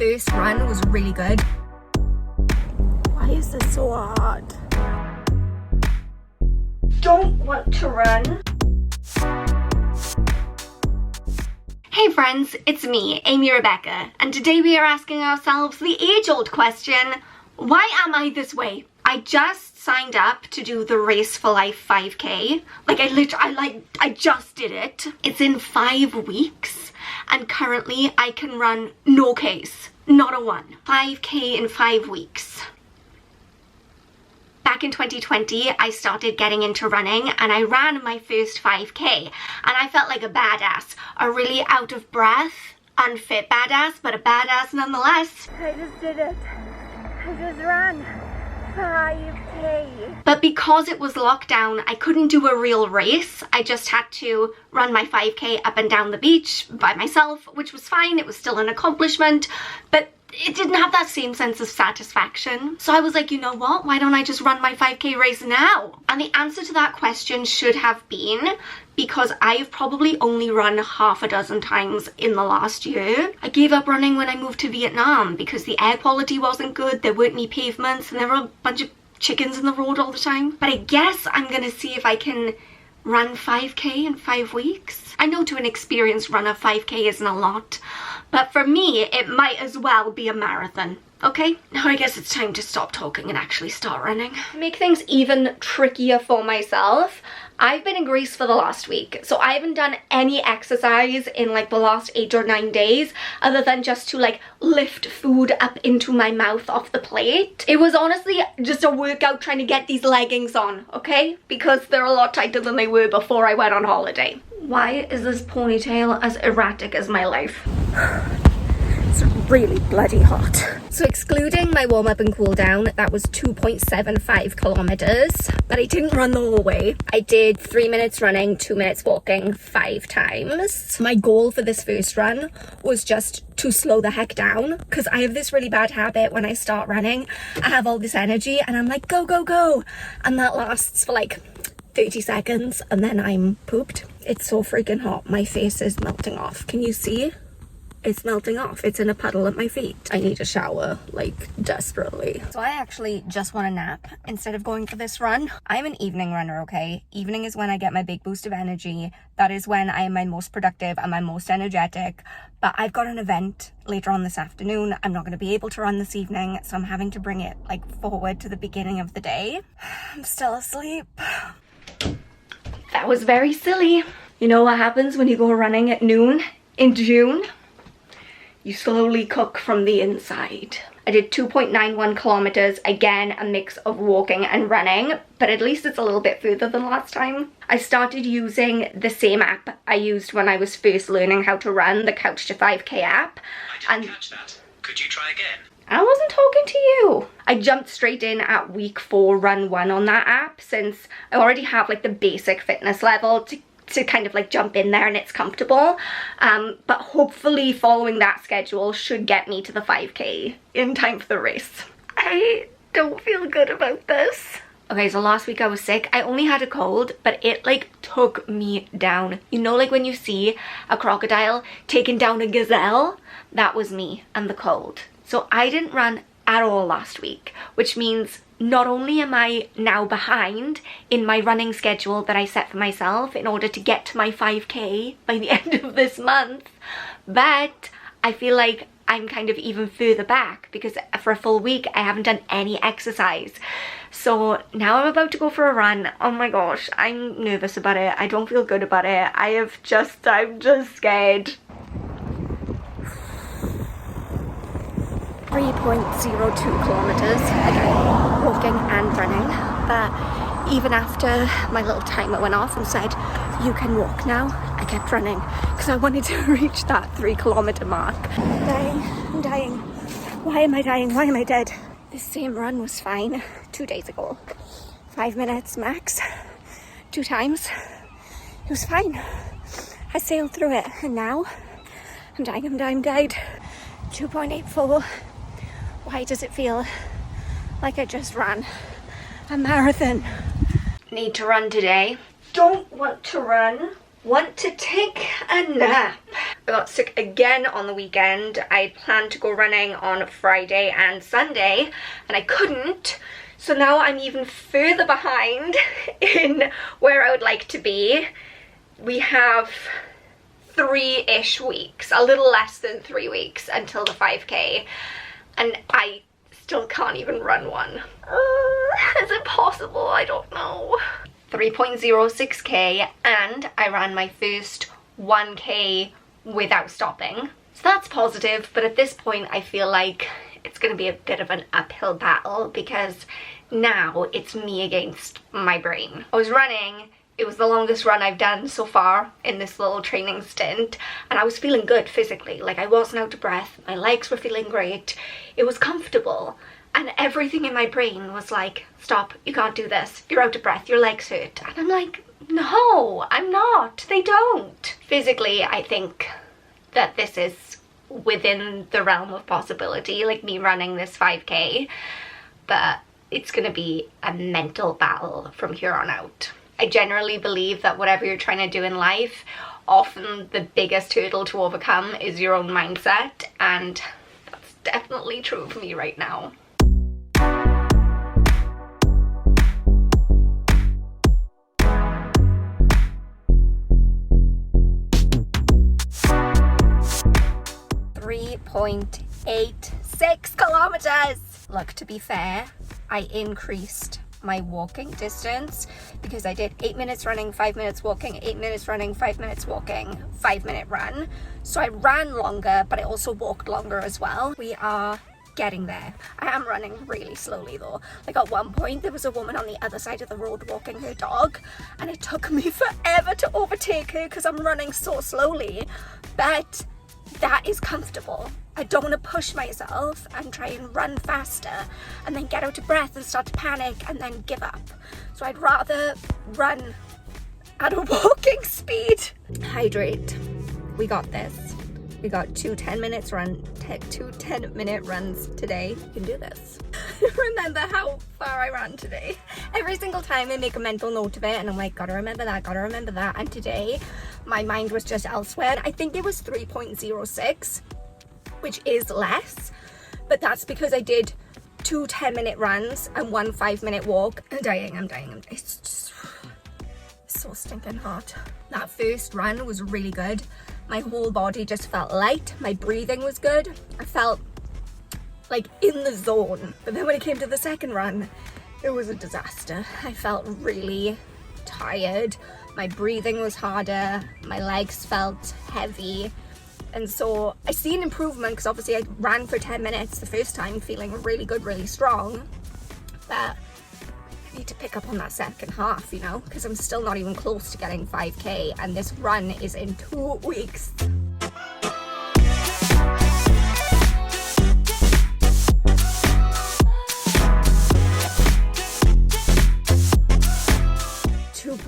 first run was really good. Why is this so hard? Don't want to run. Hey friends, it's me, Amy Rebecca, and today we are asking ourselves the age-old question, why am I this way? I just signed up to do the Race for Life 5K. I just did it. It's in 5 weeks, and currently I can run no Ks, not a one. 5K in 5 weeks. Back in 2020, I started getting into running and I ran my first 5K and I felt like a badass. A really out of breath, unfit badass, but a badass nonetheless. I just did it. I just ran 5K. But because it was lockdown, I couldn't do a real race. I just had to run my 5K up and down the beach by myself, which was fine. It was still an accomplishment, but it didn't have that same sense of satisfaction. So I was like, you know what? Why don't I just run my 5K race now? And the answer to that question should have been because I've probably only run half a dozen times in the last year. I gave up running when I moved to Vietnam because the air quality wasn't good, there weren't any pavements, and there were a bunch of chickens in the road all the time. But I guess I'm gonna see if I can run 5K in 5 weeks. I know to an experienced runner 5K isn't a lot, but for me it might as well be a marathon. Okay, now I guess it's time to stop talking and actually start running. To make things even trickier for myself, I've been in Greece for the last week, so I haven't done any exercise in like the last 8 or 9 days other than just to like lift food up into my mouth off the plate. It was honestly just a workout trying to get these leggings on, okay? Because they're a lot tighter than they were before I went on holiday. Why is this ponytail as erratic as my life? It's really bloody hot. So excluding my warm-up and cool down, that was 2.75 kilometers, but I didn't run the whole way. I did 3 minutes running, 2 minutes walking, 5 times. My goal for this first run was just to slow the heck down, because I have this really bad habit when I start running. I have all this energy and I'm like, go, go, go. And that lasts for like 30 seconds and then I'm pooped. It's so freaking hot. My face is melting off. Can you see? It's melting off. It's in a puddle at my feet. I need a shower, like, desperately. So I actually just want a nap instead of going for this run. I'm an evening runner, okay? Evening is when I get my big boost of energy. That is when I am my most productive and my most energetic. But I've got an event later on this afternoon. I'm not going to be able to run this evening, so I'm having to bring it, like, forward to the beginning of the day. I'm still asleep. That was very silly. You know what happens when you go running at noon in June? You slowly cook from the inside. I did 2.91 kilometers, again a mix of walking and running, but at least it's a little bit further than last time. I started using the same app I used when I was first learning how to run, the Couch to 5K app. I didn't catch that. Could you try again? I wasn't talking to you. I jumped straight in at week 4 run 1 on that app since I already have like the basic fitness level to kind of like jump in there and it's comfortable, but hopefully following that schedule should get me to the 5K in time for the race. I don't feel good about this. Okay, so last week I was sick. I only had a cold, but it like took me down. You know, like when you see a crocodile taking down a gazelle? That was me and the cold. So I didn't run at all last week, which means not only am I now behind in my running schedule that I set for myself in order to get to my 5K by the end of this month, but I feel like I'm kind of even further back because for a full week I haven't done any exercise. So now I'm about to go for a run. Oh my gosh, I'm nervous about it. I don't feel good about it. I'm just scared. 3.02 kilometers, again, walking and running, but even after my little timer went off and said, you can walk now, I kept running because I wanted to reach that 3 kilometer mark. I'm dying. Why am I dying? Why am I dead? This same run was fine 2 days ago. 5 minutes max, 2 times. It was fine. I sailed through it and now I'm died. 2.84. Why does it feel like I just ran a marathon? Need to run today. Don't want to run. Want to take a nap. I got sick again on the weekend. I planned to go running on Friday and Sunday and I couldn't. So now I'm even further behind in where I would like to be. We have 3-ish weeks, a little less than 3 weeks until the 5k. And I still can't even run one. Is it possible? I don't know. 3.06k and I ran my first 1k without stopping. So that's positive, but at this point I feel like it's going to be a bit of an uphill battle because now it's me against my brain. I was running, it was the longest run I've done so far in this little training stint and I was feeling good physically. Like I wasn't out of breath, my legs were feeling great, it was comfortable. And everything in my brain was like, stop, you can't do this, you're out of breath, your legs hurt. And I'm like, no, I'm not, they don't. Physically, I think that this is within the realm of possibility, like me running this 5k, but it's gonna be a mental battle from here on out. I generally believe that whatever you're trying to do in life, often the biggest hurdle to overcome is your own mindset, and that's definitely true for me right now. .86 kilometers. Look, to be fair, I increased my walking distance because I did 8 minutes running, 5 minutes walking, 8 minutes running, 5 minutes walking, 5-minute run. So I ran longer, but I also walked longer as well. We are getting there. I am running really slowly though. Like at one point there was a woman on the other side of the road walking her dog and it took me forever to overtake her because I'm running so slowly, but that is comfortable. I don't want to push myself and try and run faster and then get out of breath and start to panic and then give up. So I'd rather run at a walking speed. Hydrate. We got this. We got two 10-minute runs today. You can do this. Remember how far I ran today. Every single time I make a mental note of it and I'm like, gotta remember that, gotta remember that. And today my mind was just elsewhere. I think it was 3.06, which is less, but that's because I did 2 10-minute runs and 1 5-minute walk. I'm dying. It's just so stinking hot. That first run was really good. My whole body just felt light. My breathing was good. I felt like in the zone. But then when it came to the second run, it was a disaster. I felt really tired. My breathing was harder. My legs felt heavy. And so I see an improvement because obviously I ran for 10 minutes the first time feeling really good, really strong. But I need to pick up on that second half, you know, because I'm still not even close to getting 5k and this run is in 2 weeks.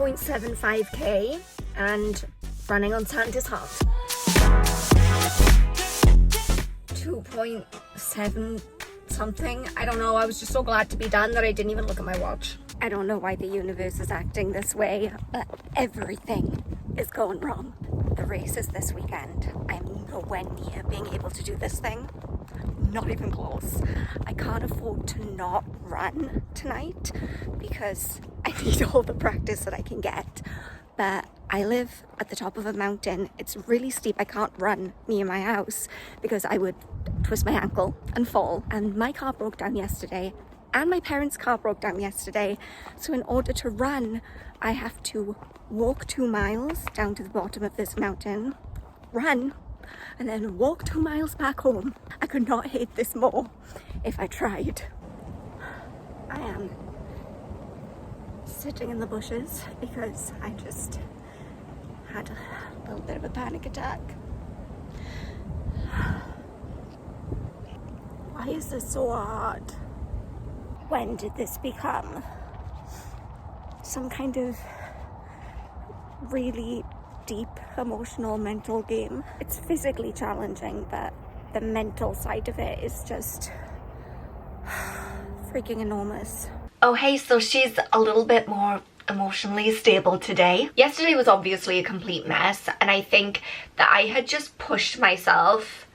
.75k and running on sand is hard. 2.7 something. I don't know. I was just so glad to be done that I didn't even look at my watch. I don't know why the universe is acting this way, but everything is going wrong. The race is this weekend. I'm nowhere near being able to do this thing. Not even close. I can't afford to not run tonight because I need all the practice that I can get. But I live at the top of a mountain. It's really steep. I can't run near my house because I would twist my ankle and fall. And my car broke down yesterday and my parents' car broke down yesterday. So in order to run, I have to walk 2 miles down to the bottom of this mountain, run, and then walk 2 miles back home. I could not hate this more if I tried. I am sitting in the bushes because I just had a little bit of a panic attack. Why is this so hard? When did this become some kind of really deep emotional mental game? It's physically challenging, but the mental side of it is just freaking enormous. Oh hey, so she's a little bit more emotionally stable today. Yesterday was obviously a complete mess, and I think that I had just pushed myself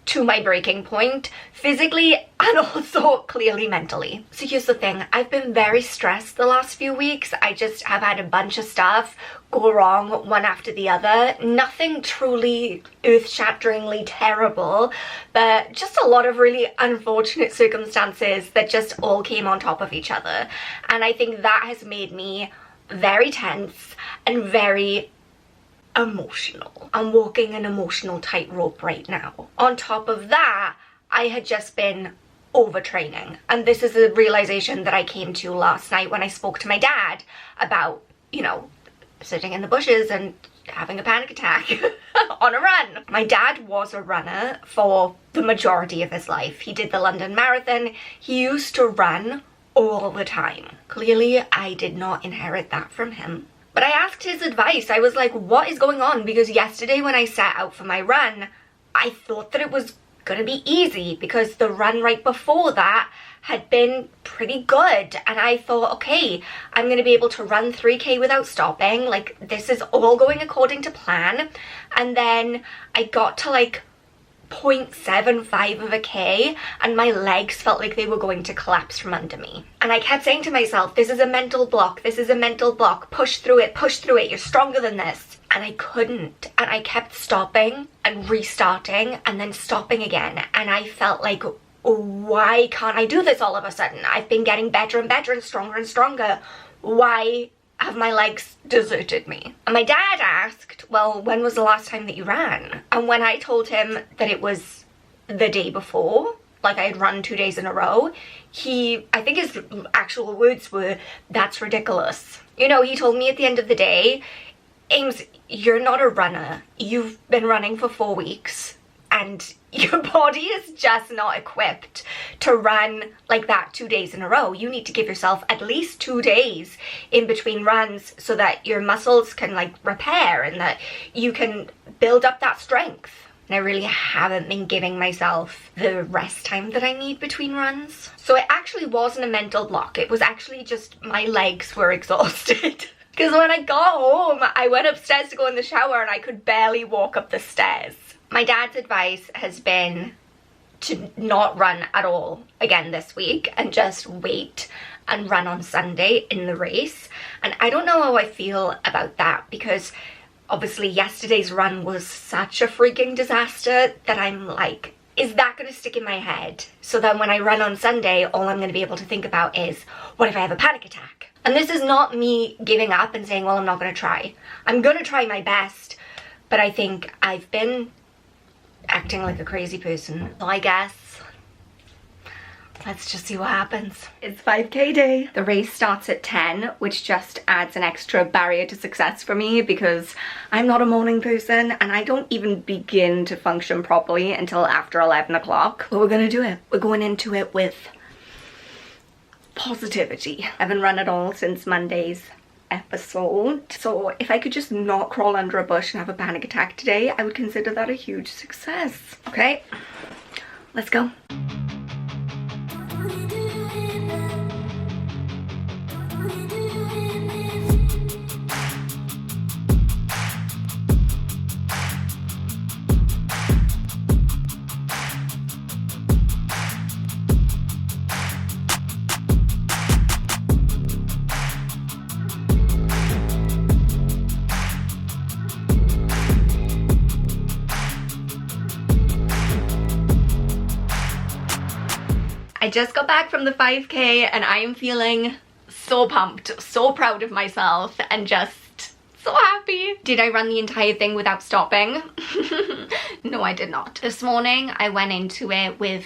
to my breaking point, physically and also clearly mentally. So here's the thing, I've been very stressed the last few weeks. I just have had a bunch of stuff go wrong one after the other. Nothing truly earth-shatteringly terrible, but just a lot of really unfortunate circumstances that just all came on top of each other. And I think that has made me very tense and very emotional. I'm walking an emotional tightrope right now. On top of that, I had just been overtraining. And this is a realization that I came to last night when I spoke to my dad about, you know, sitting in the bushes and having a panic attack on a run. My dad was a runner for the majority of his life. He did the London Marathon. He used to run all the time. Clearly, I did not inherit that from him. But I asked his advice. I was like, what is going on? Because yesterday when I set out for my run, I thought that it was gonna be easy because the run right before that had been pretty good. And I thought, okay, I'm gonna be able to run 3K without stopping. Like, this is all going according to plan. And then I got to like 0.75 of a K and my legs felt like they were going to collapse from under me. And I kept saying to myself, this is a mental block, this is a mental block, push through it, you're stronger than this. And I couldn't. And I kept stopping and restarting and then stopping again. And I felt like, why can't I do this all of a sudden? I've been getting better and better and stronger. Why have my legs deserted me? And my dad asked, well, when was the last time that you ran? And when I told him that it was the day before, like I had run 2 days in a row, I think his actual words were, that's ridiculous. You know, he told me at the end of the day, Ames, you're not a runner. You've been running for 4 weeks and your body is just not equipped to run like that 2 days in a row. You need to give yourself at least 2 days in between runs so that your muscles can like repair and that you can build up that strength. And I really haven't been giving myself the rest time that I need between runs. So it actually wasn't a mental block. It was actually just my legs were exhausted. Because when I got home, I went upstairs to go in the shower and I could barely walk up the stairs. My dad's advice has been to not run at all again this week and just wait and run on Sunday in the race. And I don't know how I feel about that because obviously yesterday's run was such a freaking disaster that I'm like, is that going to stick in my head? So then when I run on Sunday, all I'm going to be able to think about is, what if I have a panic attack? And this is not me giving up and saying, well, I'm not going to try. I'm going to try my best, but I think I've been acting like a crazy person. So I guess let's just see what happens. It's 5K day. The race starts at 10, which just adds an extra barrier to success for me because I'm not a morning person and I don't even begin to function properly until after 11 o'clock. But we're gonna do it. We're going into it with positivity. I haven't run at all since Monday's episode, so if I could just not crawl under a bush and have a panic attack today, I would consider that a huge success. Okay, let's go. I just got back from the 5K and I am feeling so pumped, so proud of myself and just so happy. Did I run the entire thing without stopping? No, I did not. This morning I went into it with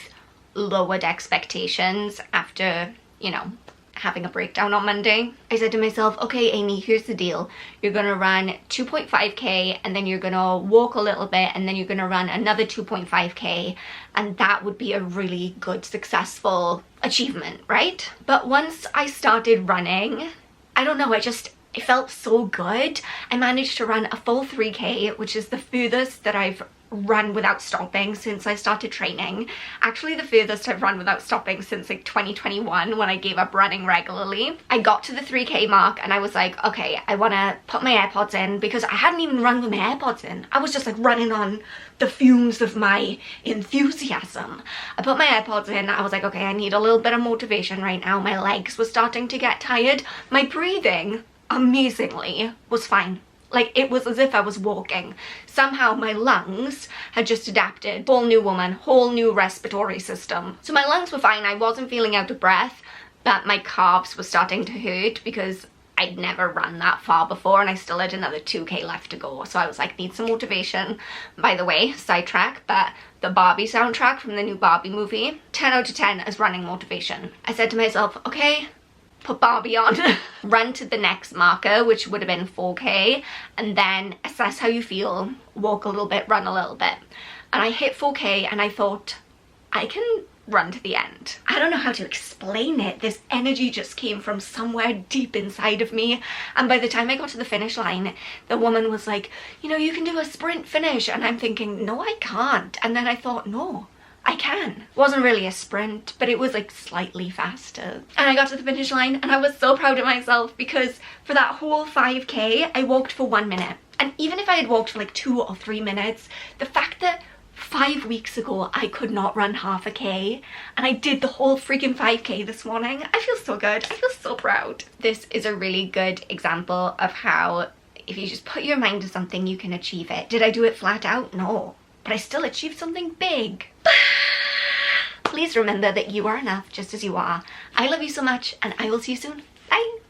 lowered expectations after, you know, having a breakdown on Monday. I said to myself, okay, Amy, here's the deal. You're gonna run 2.5K and then you're gonna walk a little bit and then you're gonna run another 2.5K and that would be a really good, successful achievement, right? But once I started running, I don't know, it felt so good. I managed to run a full 3K, which is the furthest that I've run without stopping since I started training. Actually, the furthest I've run without stopping since like 2021 when I gave up running regularly. I got to the 3K mark and I was like, okay, I want to put my AirPods in, because I hadn't even run with my AirPods in. I was just like running on the fumes of my enthusiasm. I put my AirPods in. I was like, okay, I need a little bit of motivation right now. My legs were starting to get tired. My breathing, amazingly, was fine. Like, it was as if I was walking. Somehow my lungs had just adapted. Whole new woman, whole new respiratory system. So my lungs were fine. I wasn't feeling out of breath, but my calves were starting to hurt because I'd never run that far before and I still had another 2K left to go. So I was like, need some motivation. By the way, sidetrack, but the Barbie soundtrack from the new Barbie movie, 10 out of 10 as running motivation. I said to myself, okay, put Barbie on, run to the next marker, which would have been 4K, and then assess how you feel, walk a little bit, run a little bit. And I hit 4K and I thought, I can run to the end. I don't know how to explain it. This energy just came from somewhere deep inside of me. And by the time I got to the finish line, the woman was like, you know, you can do a sprint finish. And I'm thinking, no, I can't. And then I thought, no, I can. It wasn't really a sprint, but it was like slightly faster. And I got to the finish line and I was so proud of myself, because for that whole 5K, I walked for 1 minute. And even if I had walked for like 2 or 3 minutes, the fact that 5 weeks ago I could not run half a K and I did the whole freaking 5K this morning, I feel so good. I feel so proud. This is a really good example of how if you just put your mind to something, you can achieve it. Did I do it flat out? No. But I still achieved something big. Please remember that you are enough just as you are. I love you so much and I will see you soon. Bye.